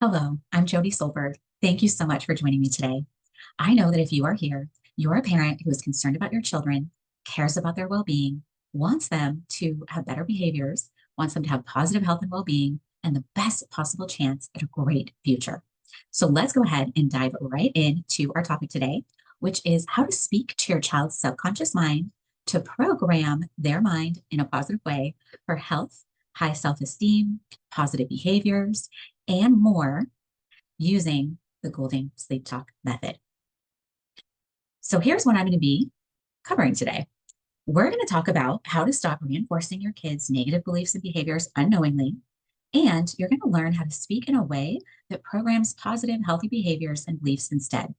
Hello, I'm Jodie Solberg. Thank you so much for joining me today. I know that if you are here, you're a parent who is concerned about your children, cares about their well-being, wants them to have better behaviors, wants them to have positive health and well-being, and the best possible chance at a great future. So let's go ahead and dive right into our topic today, which is how to speak to your child's subconscious mind to program their mind in a positive way for health, high self-esteem, positive behaviors, and more using the Goulding Sleep Talk method. So here's what I'm going to be covering today. We're going to talk about how to stop reinforcing your kids' negative beliefs and behaviors unknowingly. And you're going to learn how to speak in a way that programs positive, healthy behaviors and beliefs instead.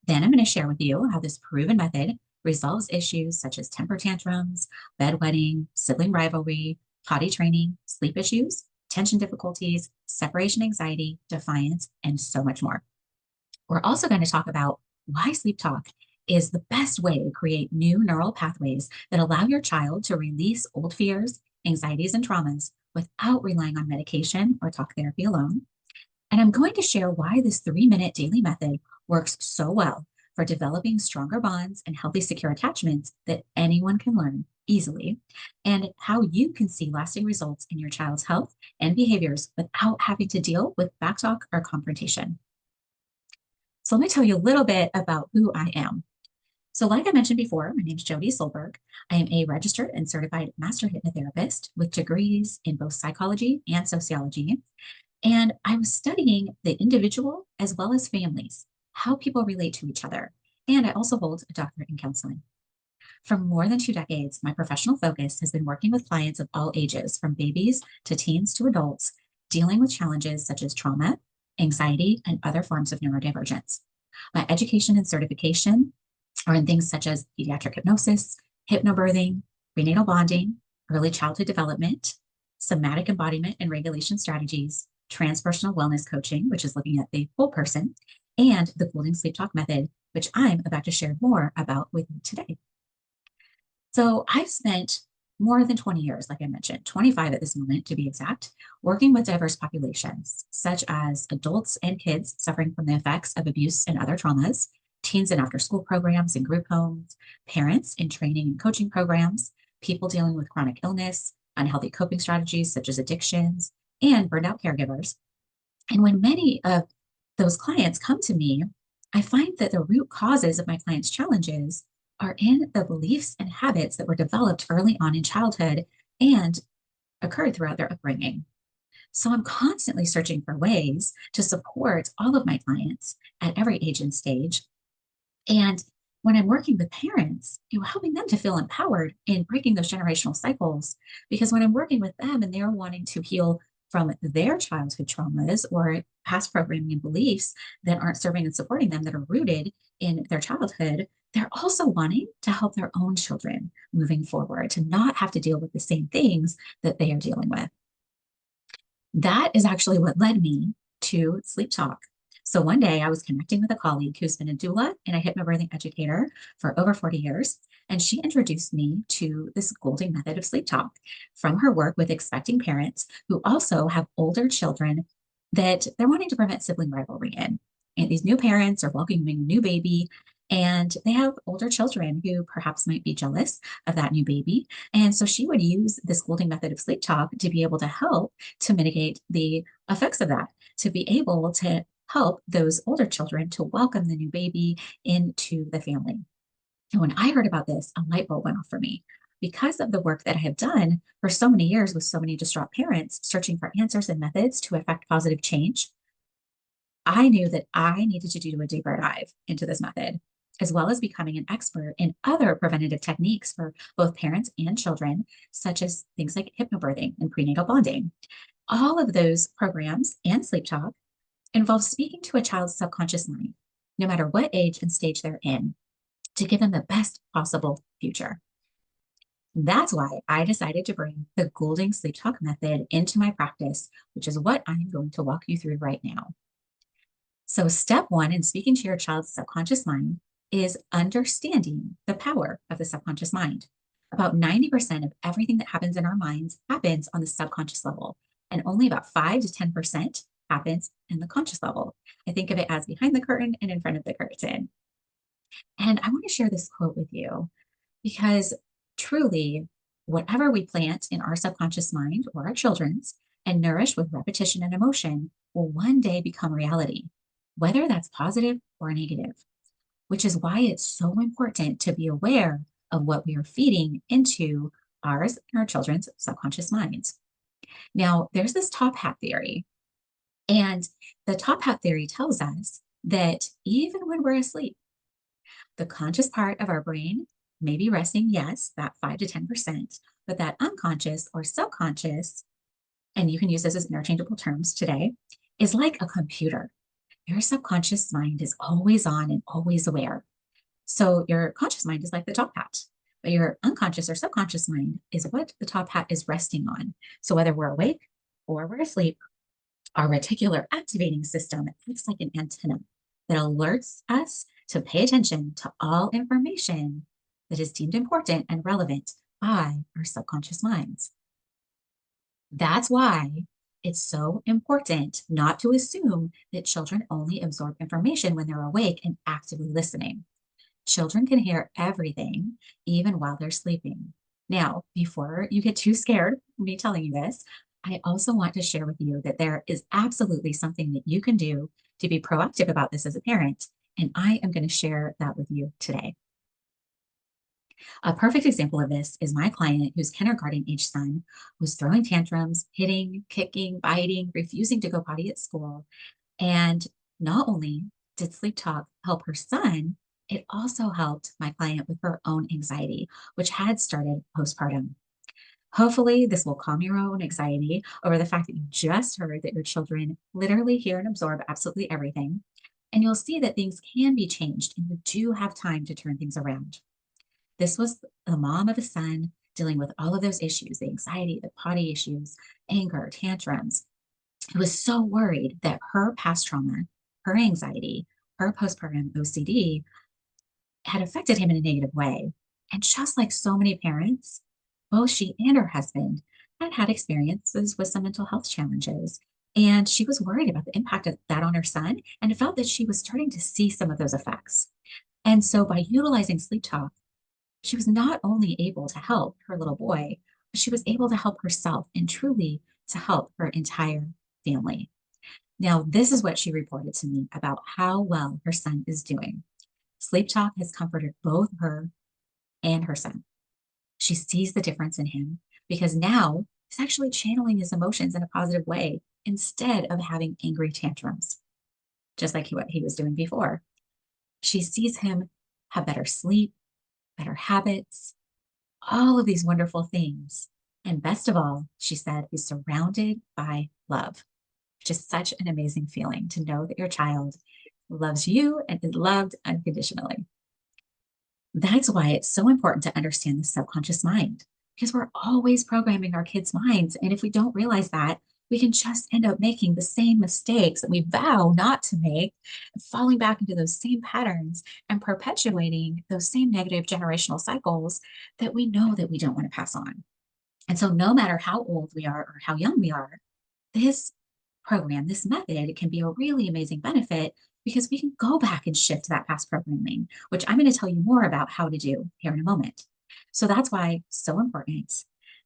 Then I'm going to share with you how this proven method resolves issues such as temper tantrums, bedwetting, sibling rivalry, potty training, sleep issues, attention difficulties, separation anxiety, defiance, and so much more. We're also going to talk about why sleep talk is the best way to create new neural pathways that allow your child to release old fears, anxieties, and traumas without relying on medication or talk therapy alone. And I'm going to share why this 3-minute daily method works so well for developing stronger bonds and healthy, secure attachments that anyone can learn easily, and how you can see lasting results in your child's health and behaviors without having to deal with backtalk or confrontation. So let me tell you a little bit about who I am. So like I mentioned before, my name is Jodie Solberg. I am a registered and certified master hypnotherapist with degrees in both psychology and sociology. And I was studying the individual as well as families, how people relate to each other. And I also hold a doctorate in counseling. For more than 2 decades, my professional focus has been working with clients of all ages, from babies to teens to adults, dealing with challenges such as trauma, anxiety, and other forms of neurodivergence. My education and certification are in things such as pediatric hypnosis, hypnobirthing, prenatal bonding, early childhood development, somatic embodiment and regulation strategies, transpersonal wellness coaching, which is looking at the whole person, and the Goulding Sleep Talk method, which I'm about to share more about with you today. So I've spent more than 20 years, like I mentioned, 25 at this moment to be exact, working with diverse populations, such as adults and kids suffering from the effects of abuse and other traumas, teens in after school programs and group homes, parents in training and coaching programs, people dealing with chronic illness, unhealthy coping strategies such as addictions, and burnout caregivers. And when many of those clients come to me, I find that the root causes of my clients' challenges are in the beliefs and habits that were developed early on in childhood and occurred throughout their upbringing. So I'm constantly searching for ways to support all of my clients at every age and stage. And when I'm working with parents, helping them to feel empowered in breaking those generational cycles, because when I'm working with them and they're wanting to heal from their childhood traumas or past programming and beliefs that aren't serving and supporting them, that are rooted in their childhood, they're also wanting to help their own children moving forward, to not have to deal with the same things that they are dealing with. That is actually what led me to Sleep Talk. So one day I was connecting with a colleague who's been a doula and a hypnobirthing educator for over 40 years. And she introduced me to this Goulding method of sleep talk from her work with expecting parents who also have older children that they're wanting to prevent sibling rivalry in. And these new parents are welcoming a new baby, and they have older children who perhaps might be jealous of that new baby. And so she would use this Goulding method of sleep talk to be able to help to mitigate the effects of that, to be able to help those older children to welcome the new baby into the family. And when I heard about this, a light bulb went off for me. Because of the work that I have done for so many years with so many distraught parents searching for answers and methods to affect positive change, I knew that I needed to do a deeper dive into this method, as well as becoming an expert in other preventative techniques for both parents and children, such as things like hypnobirthing and prenatal bonding. All of those programs and sleep talk involve speaking to a child's subconscious mind, no matter what age and stage they're in, to give them the best possible future. That's why I decided to bring the Goulding Sleep Talk method into my practice, which is what I'm going to walk you through right now. So step one in speaking to your child's subconscious mind is understanding the power of the subconscious mind. About 90% of everything that happens in our minds happens on the subconscious level, and only about 5 to 10% happens in the conscious level. I think of it as behind the curtain and in front of the curtain. And I want to share this quote with you because truly, whatever we plant in our subconscious mind or our children's and nourish with repetition and emotion will one day become reality, whether that's positive or negative, which is why it's so important to be aware of what we are feeding into ours and our children's subconscious minds. Now, there's this top hat theory, and the top hat theory tells us that even when we're asleep, the conscious part of our brain may be resting, yes, that 5 to 10%, but that unconscious or subconscious, and you can use this as interchangeable terms today, is like a computer. Your subconscious mind is always on and always aware. So your conscious mind is like the top hat, but your unconscious or subconscious mind is what the top hat is resting on. So whether we're awake or we're asleep, our reticular activating system acts like an antenna that alerts us to pay attention to all information that is deemed important and relevant by our subconscious minds. That's why it's so important not to assume that children only absorb information when they're awake and actively listening. Children can hear everything, even while they're sleeping. Now, before you get too scared of me telling you this, I also want to share with you that there is absolutely something that you can do to be proactive about this as a parent, and I am going to share that with you today. A perfect example of this is my client whose kindergarten age son was throwing tantrums, hitting, kicking, biting, refusing to go potty at school. And not only did SleepTalk help her son, it also helped my client with her own anxiety, which had started postpartum. Hopefully, this will calm your own anxiety over the fact that you just heard that your children literally hear and absorb absolutely everything. And you'll see that things can be changed and you do have time to turn things around. This was the mom of a son dealing with all of those issues, the anxiety, the potty issues, anger, tantrums, who was so worried that her past trauma, her anxiety, her postpartum OCD had affected him in a negative way. And just like so many parents, both she and her husband had had experiences with some mental health challenges. And she was worried about the impact of that on her son and felt that she was starting to see some of those effects. And so by utilizing Sleep Talk, she was not only able to help her little boy, but she was able to help herself and truly to help her entire family. Now, this is what she reported to me about how well her son is doing. Sleep Talk has comforted both her and her son. She sees the difference in him because now he's actually channeling his emotions in a positive way instead of having angry tantrums, just like what he was doing before. She sees him have better sleep, better habits, all of these wonderful things. And best of all, she said, he's surrounded by love. Just such an amazing feeling to know that your child loves you and is loved unconditionally. That's why it's so important to understand the subconscious mind, because we're always programming our kids' minds. And if we don't realize that, we can just end up making the same mistakes that we vow not to make, falling back into those same patterns and perpetuating those same negative generational cycles that we know that we don't want to pass on. And so no matter how old we are or how young we are, this program, this method can be a really amazing benefit because we can go back and shift that past programming, which I'm going to tell you more about how to do here in a moment. So that's why it's so important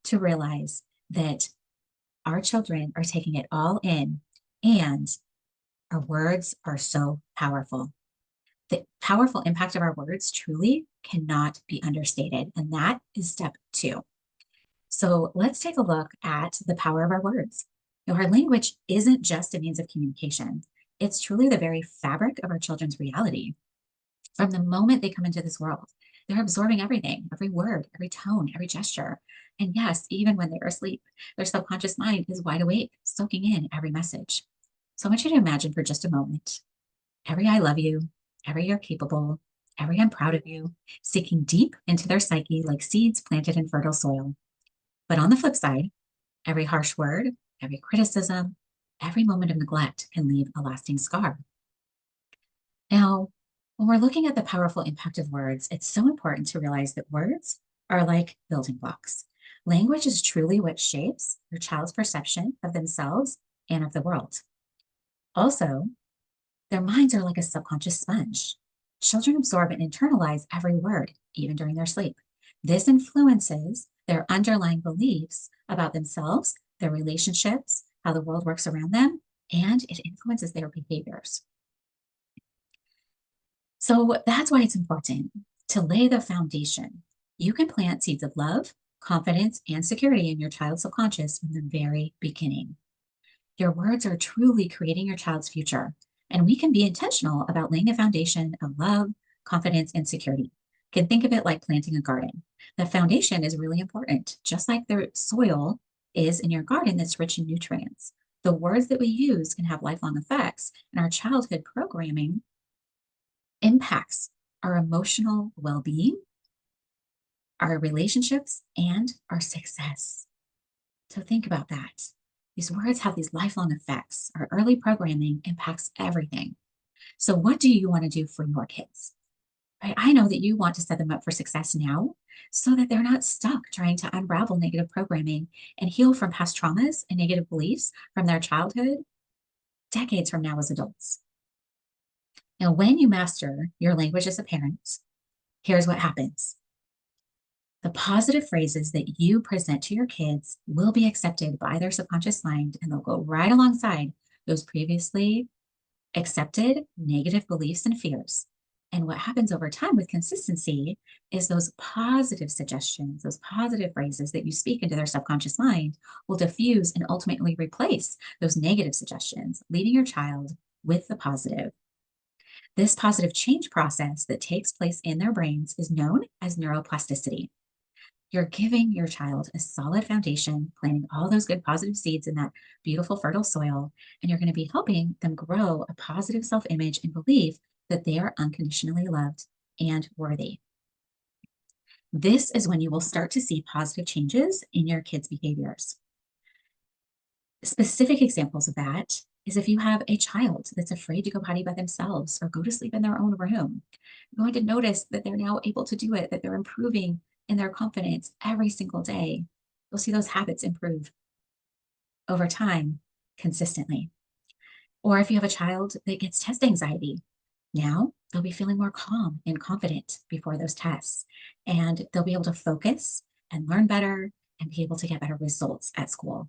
to realize that our children are taking it all in and our words are so powerful. The powerful impact of our words truly cannot be understated. And that is step 2. So let's take a look at the power of our words. Now, our language isn't just a means of communication. It's truly the very fabric of our children's reality. From the moment they come into this world, they're absorbing everything, every word, every tone, every gesture. And yes, even when they're asleep, their subconscious mind is wide awake, soaking in every message. So I want you to imagine for just a moment, every I love you, every you're capable, every I'm proud of you, sinking deep into their psyche like seeds planted in fertile soil. But on the flip side, every harsh word, every criticism, every moment of neglect can leave a lasting scar. Now, when we're looking at the powerful impact of words, it's so important to realize that words are like building blocks. Language is truly what shapes your child's perception of themselves and of the world. Also, their minds are like a subconscious sponge. Children absorb and internalize every word, even during their sleep. This influences their underlying beliefs about themselves, their relationships, how the world works around them, and it influences their behaviors. So that's why it's important to lay the foundation. You can plant seeds of love, confidence, and security in your child's subconscious from the very beginning. Your words are truly creating your child's future, and we can be intentional about laying a foundation of love, confidence, and security. You can think of it like planting a garden. The foundation is really important, just like the soil is in your garden that's rich in nutrients. The words that we use can have lifelong effects, and our childhood programming impacts our emotional well being, our relationships, and our success. So think about that. These words have these lifelong effects. Our early programming impacts everything. So, what do you want to do for your kids? Right? I know that you want to set them up for success now so that they're not stuck trying to unravel negative programming and heal from past traumas and negative beliefs from their childhood decades from now as adults. Now, when you master your language as a parent, here's what happens. The positive phrases that you present to your kids will be accepted by their subconscious mind, and they'll go right alongside those previously accepted negative beliefs and fears. And what happens over time with consistency is those positive suggestions, those positive phrases that you speak into their subconscious mind will diffuse and ultimately replace those negative suggestions, leaving your child with the positive. This positive change process that takes place in their brains is known as neuroplasticity. You're giving your child a solid foundation, planting all those good positive seeds in that beautiful, fertile soil, and you're going to be helping them grow a positive self image and belief that they are unconditionally loved and worthy. This is when you will start to see positive changes in your kids' behaviors. Specific examples of that is if you have a child that's afraid to go potty by themselves or go to sleep in their own room, you're going to notice that they're now able to do it, that they're improving in their confidence every single day. You'll see those habits improve over time consistently. Or if you have a child that gets test anxiety, now they'll be feeling more calm and confident before those tests, and they'll be able to focus and learn better and be able to get better results at school.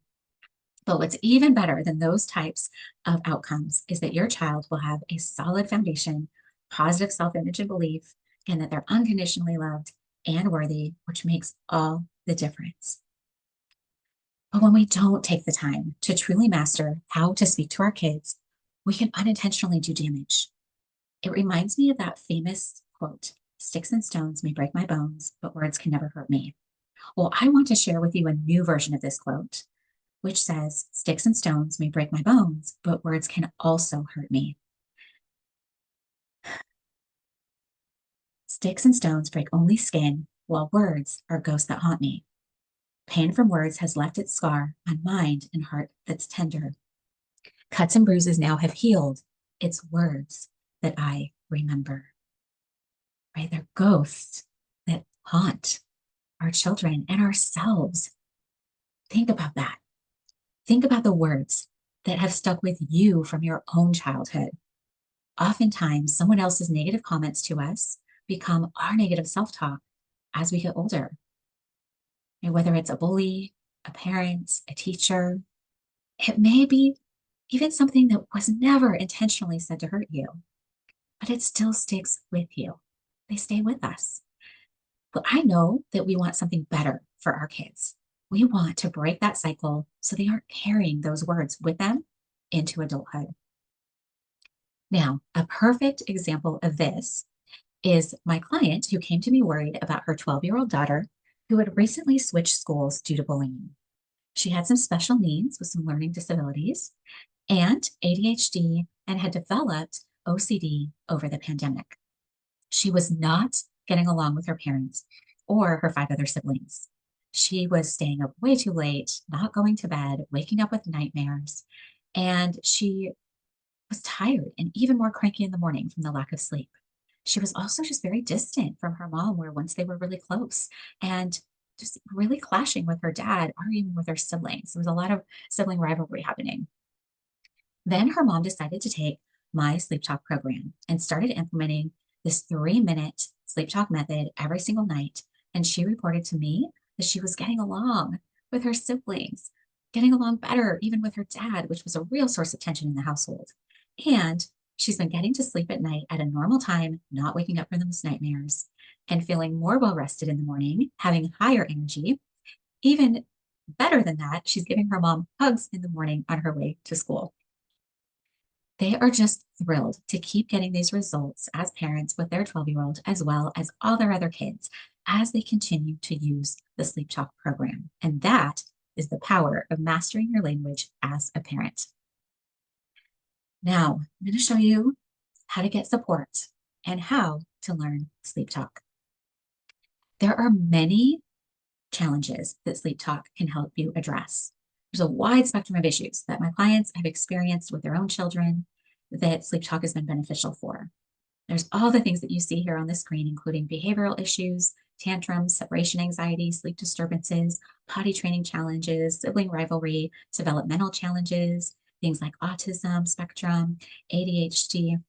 But what's even better than those types of outcomes is that your child will have a solid foundation, positive self image and belief, and that they're unconditionally loved and worthy, which makes all the difference. But when we don't take the time to truly master how to speak to our kids, we can unintentionally do damage. It reminds me of that famous quote, "Sticks and stones may break my bones, but words can never hurt me." Well, I want to share with you a new version of this quote, which says, "Sticks and stones may break my bones, but words can also hurt me." Sticks and stones break only skin, while words are ghosts that haunt me. Pain from words has left its scar on mind and heart that's tender. Cuts and bruises now have healed. It's words that I remember. Right? They're ghosts that haunt our children and ourselves. Think about that. Think about the words that have stuck with you from your own childhood. Oftentimes, someone else's negative comments to us become our negative self talk as we get older. And whether it's a bully, a parent, a teacher, it may be even something that was never intentionally said to hurt you, but it still sticks with you. They stay with us. But I know that we want something better for our kids. We want to break that cycle so they aren't carrying those words with them into adulthood. Now, a perfect example of this is my client who came to me worried about her 12-year-old daughter who had recently switched schools due to bullying. She had some special needs with some learning disabilities and ADHD and had developed OCD over the pandemic. She was not getting along with her parents or her five other siblings. She was staying up way too late, not going to bed, waking up with nightmares, and she was tired and even more cranky in the morning from the lack of sleep. She was also just very distant from her mom, where once they were really close, and just really clashing with her dad or even with her siblings. There was a lot of sibling rivalry happening. Then her mom decided to take my sleep talk program and started implementing this 3-minute sleep talk method every single night. And she reported to me that she was getting along with her siblings, getting along better, even with her dad, which was a real source of tension in the household. And she's been getting to sleep at night at a normal time, not waking up from those nightmares, and feeling more well rested in the morning, having higher energy. Even better than that, she's giving her mom hugs in the morning on her way to school. They are just thrilled to keep getting these results as parents with their 12-year-old, as well as all their other kids, as they continue to use the Sleep Talk program. And that is the power of mastering your language as a parent. Now, I'm going to show you how to get support and how to learn Sleep Talk. There are many challenges that Sleep Talk can help you address. There's a wide spectrum of issues that my clients have experienced with their own children that Sleep Talk has been beneficial for. There's all the things that you see here on the screen, including behavioral issues, tantrums, separation anxiety, sleep disturbances, potty training challenges, sibling rivalry, developmental challenges, things like autism spectrum, ADHD,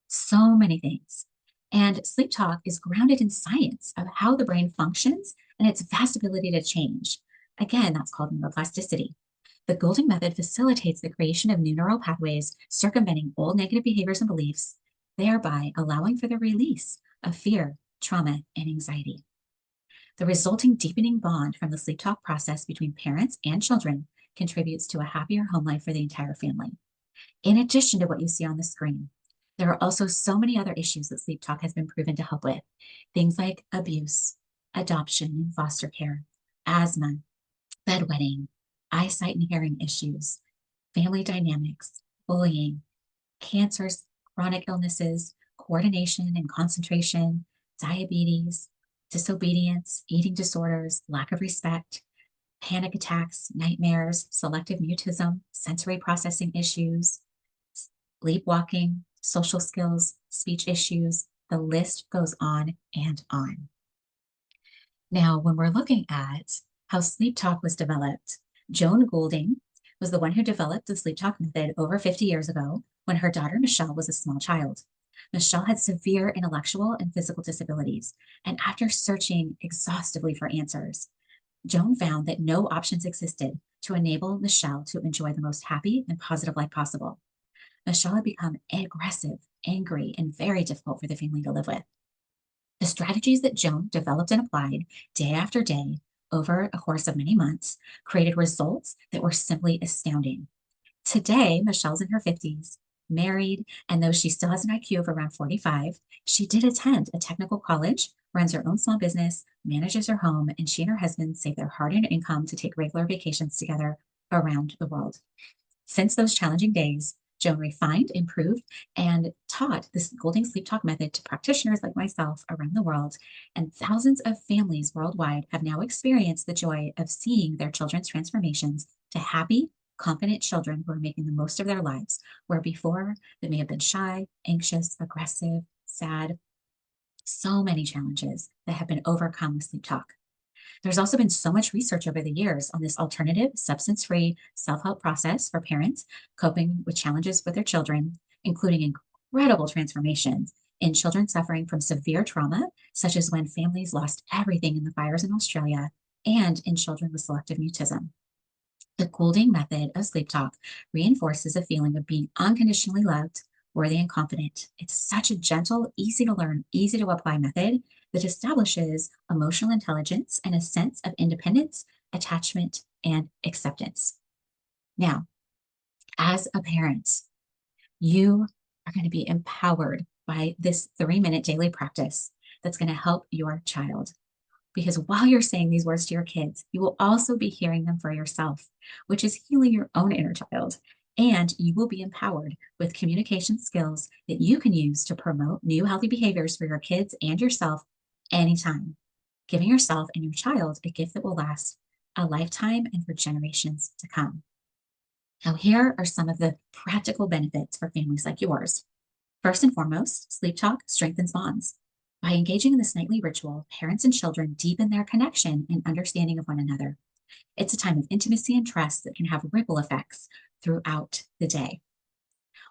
so many things. And Sleep Talk is grounded in science of how the brain functions and its vast ability to change. Again, that's called neuroplasticity. The Goulding method facilitates the creation of new neural pathways, circumventing old negative behaviors and beliefs, thereby allowing for the release of fear, trauma, and anxiety. The resulting deepening bond from the sleep talk process between parents and children contributes to a happier home life for the entire family. In addition to what you see on the screen, there are also so many other issues that sleep talk has been proven to help with. Things like abuse, adoption and foster care, asthma, bedwetting, eyesight and hearing issues, family dynamics, bullying, cancers, chronic illnesses, coordination and concentration, diabetes, disobedience, eating disorders, lack of respect, panic attacks, nightmares, selective mutism, sensory processing issues, sleepwalking, social skills, speech issues. The list goes on and on. Now, when we're looking at how sleep talk was developed, Joan Goulding was the one who developed the sleep talk method over 50 years ago when her daughter Michelle was a small child. Michelle had severe intellectual and physical disabilities, and after searching exhaustively for answers, Joan found that no options existed to enable Michelle to enjoy the most happy and positive life possible. Michelle had become aggressive, angry, and very difficult for the family to live with. The strategies that Joan developed and applied day after day over a course of many months created results that were simply astounding. Today, Michelle's in her 50s, married, and though she still has an IQ of around 45, she did attend a technical college, runs her own small business, manages her home, and she and her husband save their hard-earned income to take regular vacations together around the world. Since those challenging days, Joan refined, improved, and taught this Goulding Sleep Talk method to practitioners like myself around the world, and thousands of families worldwide have now experienced the joy of seeing their children's transformations to happy, confident children who are making the most of their lives, where before they may have been shy, anxious, aggressive, sad, so many challenges that have been overcome with Sleep Talk. There's also been so much research over the years on this alternative, substance-free self-help process for parents coping with challenges with their children, including incredible transformations in children suffering from severe trauma, such as when families lost everything in the fires in Australia, and in children with selective mutism. The Goulding method of sleep talk reinforces a feeling of being unconditionally loved, worthy, and confident. It's such a gentle, easy to learn, easy to apply method that establishes emotional intelligence and a sense of independence, attachment, and acceptance. Now, as a parent, you are going to be empowered by this 3-minute daily practice that's going to help your child. Because while you're saying these words to your kids, you will also be hearing them for yourself, which is healing your own inner child. And you will be empowered with communication skills that you can use to promote new healthy behaviors for your kids and yourself anytime, giving yourself and your child a gift that will last a lifetime and for generations to come. Now, here are some of the practical benefits for families like yours. First and foremost, Sleep Talk strengthens bonds. By engaging in this nightly ritual, parents and children deepen their connection and understanding of one another. It's a time of intimacy and trust that can have ripple effects throughout the day.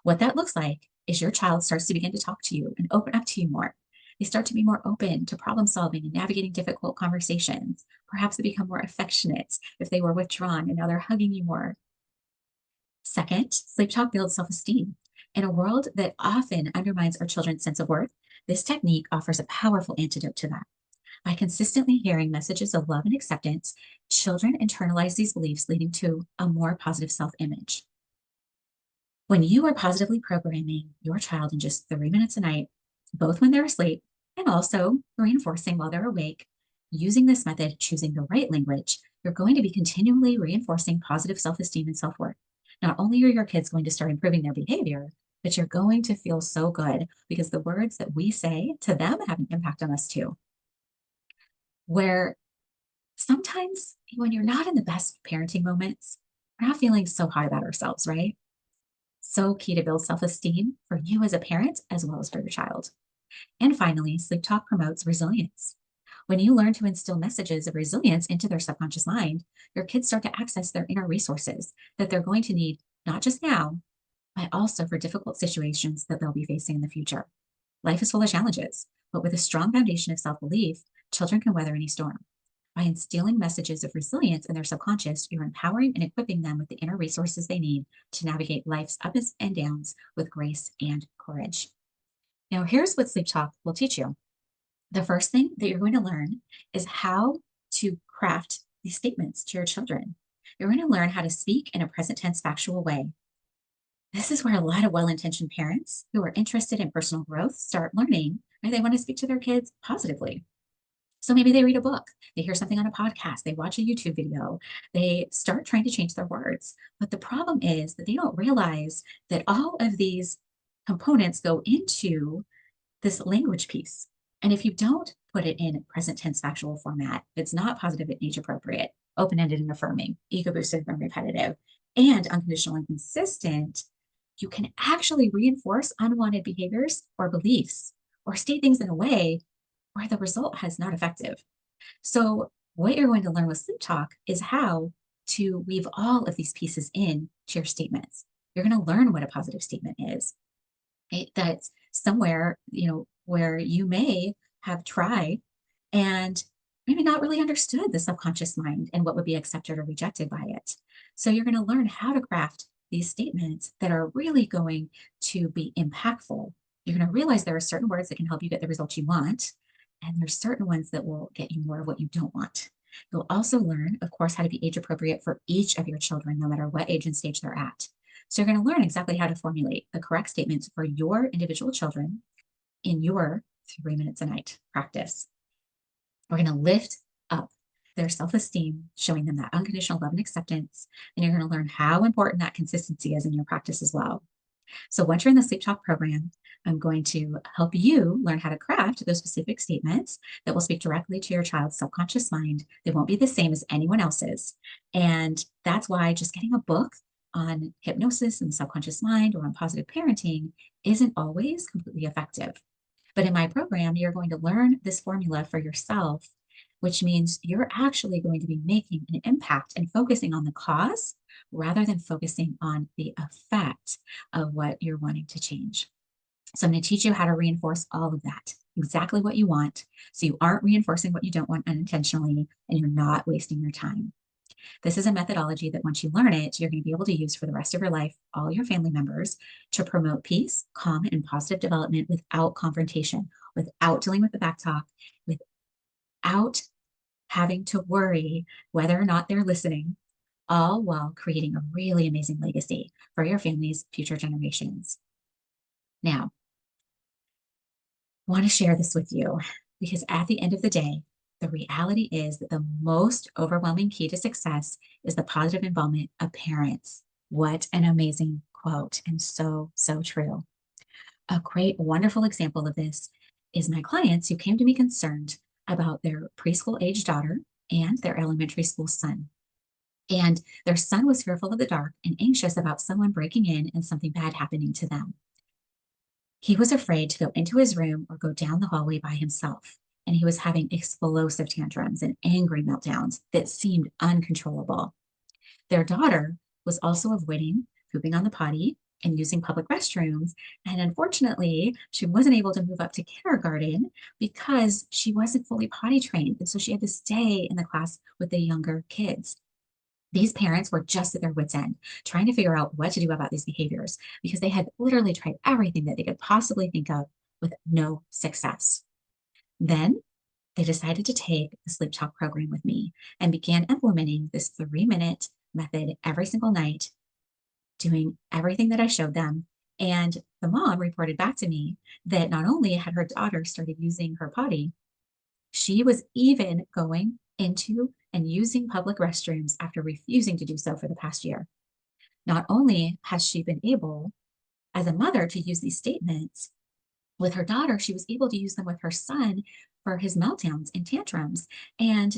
What that looks like is your child starts to begin to talk to you and open up to you more. They start to be more open to problem solving and navigating difficult conversations. Perhaps they become more affectionate if they were withdrawn and now they're hugging you more. Second, sleep talk builds self esteem. In a world that often undermines our children's sense of worth, this technique offers a powerful antidote to that. By consistently hearing messages of love and acceptance, children internalize these beliefs, leading to a more positive self image. When you are positively programming your child in just 3 minutes a night, both when they're asleep and also reinforcing while they're awake, using this method, choosing the right language, you're going to be continually reinforcing positive self esteem and self worth. Not only are your kids going to start improving their behavior, but you're going to feel so good because the words that we say to them have an impact on us too. Where sometimes when you're not in the best parenting moments, we're not feeling so hot about ourselves, right? So key to build self-esteem for you as a parent as well as for your child. And finally, sleep talk promotes resilience. When you learn to instill messages of resilience into their subconscious mind, your kids start to access their inner resources that they're going to need, not just now, but also for difficult situations that they'll be facing in the future. Life is full of challenges, but with a strong foundation of self-belief, children can weather any storm. By instilling messages of resilience in their subconscious, you're empowering and equipping them with the inner resources they need to navigate life's ups and downs with grace and courage. Now, here's what Sleep Talk will teach you. The first thing that you're going to learn is how to craft these statements to your children. You're going to learn how to speak in a present tense factual way. This is where a lot of well-intentioned parents who are interested in personal growth start learning, right? They want to speak to their kids positively. So maybe they read a book, they hear something on a podcast, they watch a YouTube video, they start trying to change their words. But the problem is that they don't realize that all of these components go into this language piece. And if you don't put it in present tense factual format, it's not positive and age appropriate, open ended and affirming, ego boosted and repetitive, and unconditional and consistent, you can actually reinforce unwanted behaviors or beliefs or state things in a way where the result has not effective. So what you're going to learn with Sleep Talk is how to weave all of these pieces in to your statements. You're going to learn what a positive statement is. That's somewhere, where you may have tried and maybe not really understood the subconscious mind and what would be accepted or rejected by it. So you're going to learn how to craft these statements that are really going to be impactful. You're going to realize there are certain words that can help you get the results you want, and there's certain ones that will get you more of what you don't want. You'll also learn, of course, how to be age appropriate for each of your children, no matter what age and stage they're at. So you're going to learn exactly how to formulate the correct statements for your individual children in your 3 minutes a night practice. We're going to lift up their self-esteem, showing them that unconditional love and acceptance. And you're going to learn how important that consistency is in your practice as well. So once you're in the Sleep Talk program, I'm going to help you learn how to craft those specific statements that will speak directly to your child's subconscious mind. They won't be the same as anyone else's. And that's why just getting a book on hypnosis and the subconscious mind or on positive parenting isn't always completely effective. But in my program, you're going to learn this formula for yourself, which means you're actually going to be making an impact and focusing on the cause rather than focusing on the effect of what you're wanting to change. So I'm going to teach you how to reinforce all of that, exactly what you want, so you aren't reinforcing what you don't want unintentionally, and you're not wasting your time. This is a methodology that once you learn it, you're going to be able to use for the rest of your life, all your family members, to promote peace, calm, and positive development without confrontation, without dealing with the back talk, without having to worry whether or not they're listening, all while creating a really amazing legacy for your family's future generations. Now, I want to share this with you because at the end of the day, the reality is that the most overwhelming key to success is the positive involvement of parents. What an amazing quote, and so, so true. A great, wonderful example of this is my clients who came to me concerned about their preschool age daughter and their elementary school son. And their son was fearful of the dark and anxious about someone breaking in and something bad happening to them. He was afraid to go into his room or go down the hallway by himself, and he was having explosive tantrums and angry meltdowns that seemed uncontrollable. Their daughter was also avoiding pooping on the potty and using public restrooms. And unfortunately, she wasn't able to move up to kindergarten because she wasn't fully potty trained. And so she had to stay in the class with the younger kids. These parents were just at their wits' end, trying to figure out what to do about these behaviors because they had literally tried everything that they could possibly think of with no success. Then they decided to take the Sleep Talk program with me and began implementing this 3-minute method every single night, doing everything that I showed them. And the mom reported back to me that not only had her daughter started using her potty, she was even going into and using public restrooms after refusing to do so for the past year. Not only has she been able, as a mother, to use these statements with her daughter, she was able to use them with her son for his meltdowns and tantrums. And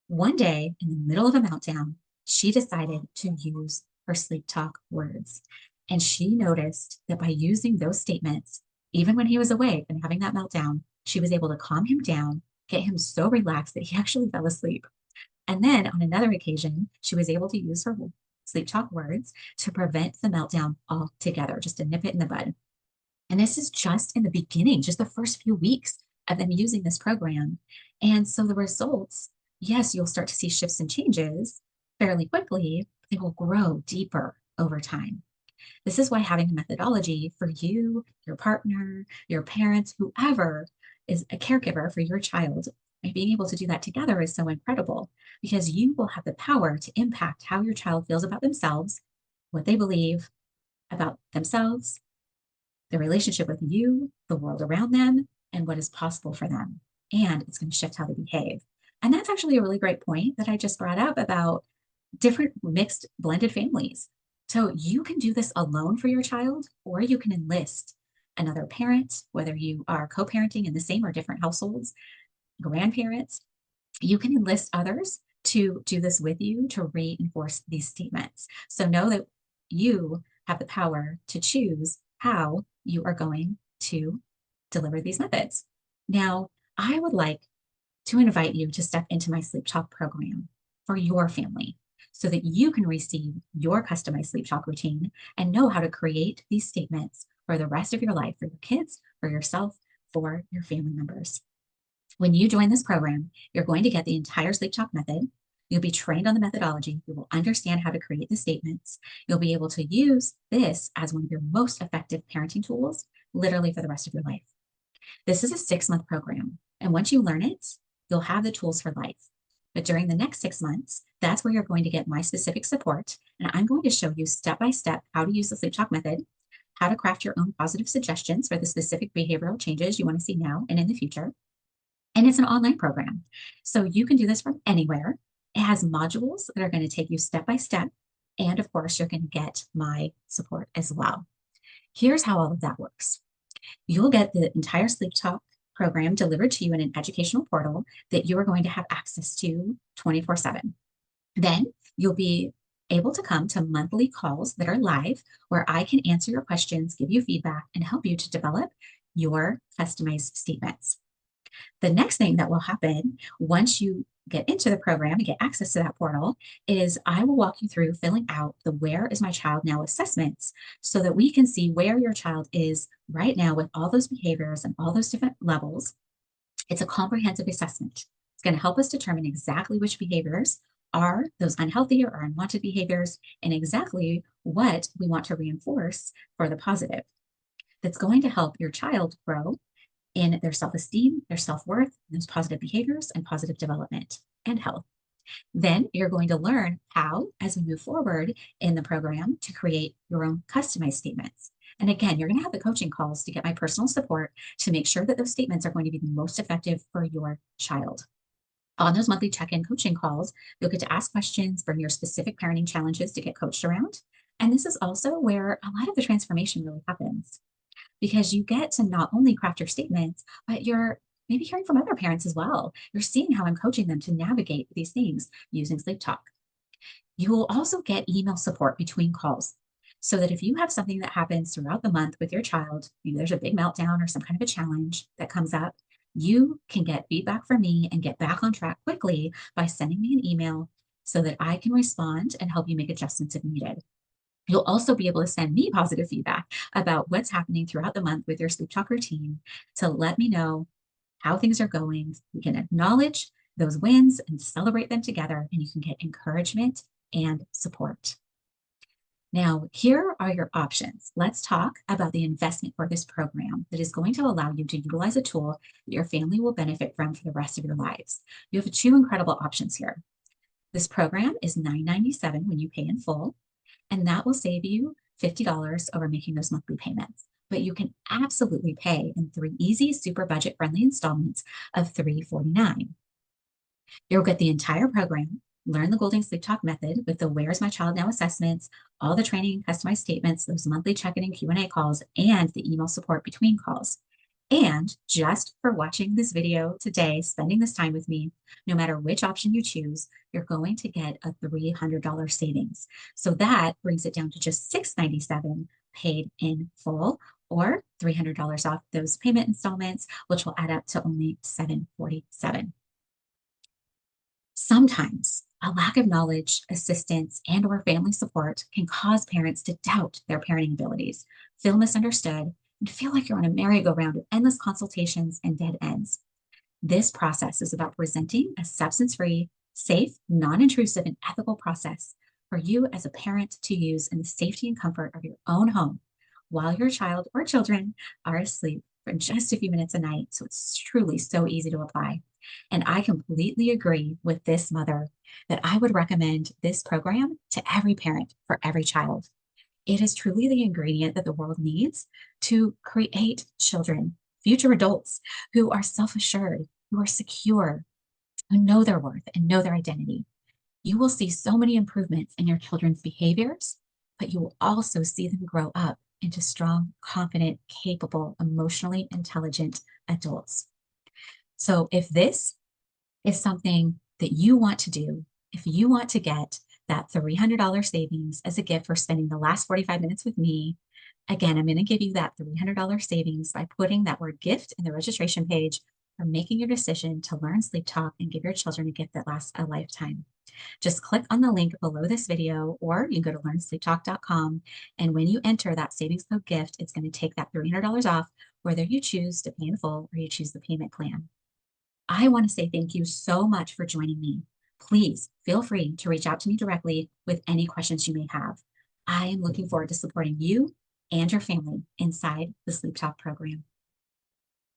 one day, in the middle of a meltdown, she decided to use her Sleep Talk words. And she noticed that by using those statements, even when he was awake and having that meltdown, she was able to calm him down, get him so relaxed that he actually fell asleep. And then on another occasion, she was able to use her Sleep Talk words to prevent the meltdown altogether, just to nip it in the bud. And this is just in the beginning, just the first few weeks of them using this program. And so the results, yes, you'll start to see shifts and changes fairly quickly, but they will grow deeper over time. This is why having a methodology for you, your partner, your parents, whoever is a caregiver for your child, and being able to do that together is so incredible because you will have the power to impact how your child feels about themselves, what they believe about themselves, the relationship with you, the world around them, and what is possible for them. And it's going to shift how they behave. And that's actually a really great point that I just brought up about different mixed blended families. So you can do this alone for your child, or you can enlist another parent, whether you are co-parenting in the same or different households, grandparents. You can enlist others to do this with you to reinforce these statements. So know that you have the power to choose how you are going to deliver these methods. Now, I would like to invite you to step into my Sleep Talk program for your family so that you can receive your customized Sleep Talk routine and know how to create these statements for the rest of your life, for your kids, for yourself, for your family members. When you join this program, you're going to get the entire Sleep Talk method. You'll be trained on the methodology. You will understand how to create the statements. You'll be able to use this as one of your most effective parenting tools, literally for the rest of your life. This is a 6-month program. And once you learn it, you'll have the tools for life. But during the next 6 months, that's where you're going to get my specific support. And I'm going to show you step by step how to use the Sleep Talk method, how to craft your own positive suggestions for the specific behavioral changes you want to see now and in the future. And it's an online program. So you can do this from anywhere. It has modules that are going to take you step by step. And of course, you're going to get my support as well. Here's how all of that works. You'll get the entire Sleep Talk program delivered to you in an educational portal that you are going to have access to 24/7. Then you'll be able to come to monthly calls that are live where I can answer your questions, give you feedback, and help you to develop your customized statements. The next thing that will happen once you get into the program and get access to that portal is I will walk you through filling out the Where is My Child Now assessments so that we can see where your child is right now with all those behaviors and all those different levels. It's a comprehensive assessment. It's going to help us determine exactly which behaviors are those unhealthy or unwanted behaviors and exactly what we want to reinforce for the positive. That's going to help your child grow in their self-esteem, their self-worth, those positive behaviors and positive development and health. Then you're going to learn how, as we move forward in the program, to create your own customized statements. And again, you're going to have the coaching calls to get my personal support to make sure that those statements are going to be the most effective for your child. On those monthly check-in coaching calls, you'll get to ask questions, bring your specific parenting challenges to get coached around. And this is also where a lot of the transformation really happens, because you get to not only craft your statements, but you're maybe hearing from other parents as well. You're seeing how I'm coaching them to navigate these things using Sleep Talk. You will also get email support between calls so that if you have something that happens throughout the month with your child, maybe there's a big meltdown or some kind of a challenge that comes up, you can get feedback from me and get back on track quickly by sending me an email so that I can respond and help you make adjustments if needed. You'll also be able to send me positive feedback about what's happening throughout the month with your sleep talk routine to let me know how things are going. We can acknowledge those wins and celebrate them together, and you can get encouragement and support. Now, here are your options. Let's talk about the investment for this program that is going to allow you to utilize a tool that your family will benefit from for the rest of your lives. You have two incredible options here. This program is $9.97 when you pay in full, and that will save you $50 over making those monthly payments. But you can absolutely pay in 3 easy, super budget-friendly installments of $349. You'll get the entire program, learn the Goulding Sleep Talk method with the Where's My Child Now assessments, all the training and customized statements, those monthly check-in and Q&A calls, and the email support between calls. And just for watching this video today, spending this time with me, no matter which option you choose, you're going to get a $300 savings. So that brings it down to just $697 paid in full, or $300 off those payment installments, which will add up to only $747. Sometimes a lack of knowledge, assistance, and/or family support can cause parents to doubt their parenting abilities, feel misunderstood, and feel like you're on a merry-go-round of endless consultations and dead ends. This process is about presenting a substance-free, safe, non-intrusive, and ethical process for you as a parent to use in the safety and comfort of your own home while your child or children are asleep for just a few minutes a night. So it's truly so easy to apply. And I completely agree with this mother that I would recommend this program to every parent for every child. It is truly the ingredient that the world needs to create children, future adults who are self-assured, who are secure, who know their worth and know their identity. You will see so many improvements in your children's behaviors, but you will also see them grow up into strong, confident, capable, emotionally intelligent adults. So if this is something that you want to do, if you want to get that $300 savings as a gift for spending the last 45 minutes with me, again, I'm going to give you that $300 savings by putting that word gift in the registration page or making your decision to learn Sleep Talk and give your children a gift that lasts a lifetime. Just click on the link below this video, or you can go to learnsleeptalk.com. And when you enter that savings code gift, it's going to take that $300 off, whether you choose to pay in full or you choose the payment plan. I want to say thank you so much for joining me. Please feel free to reach out to me directly with any questions you may have. I am looking forward to supporting you and your family inside the Sleep Talk program.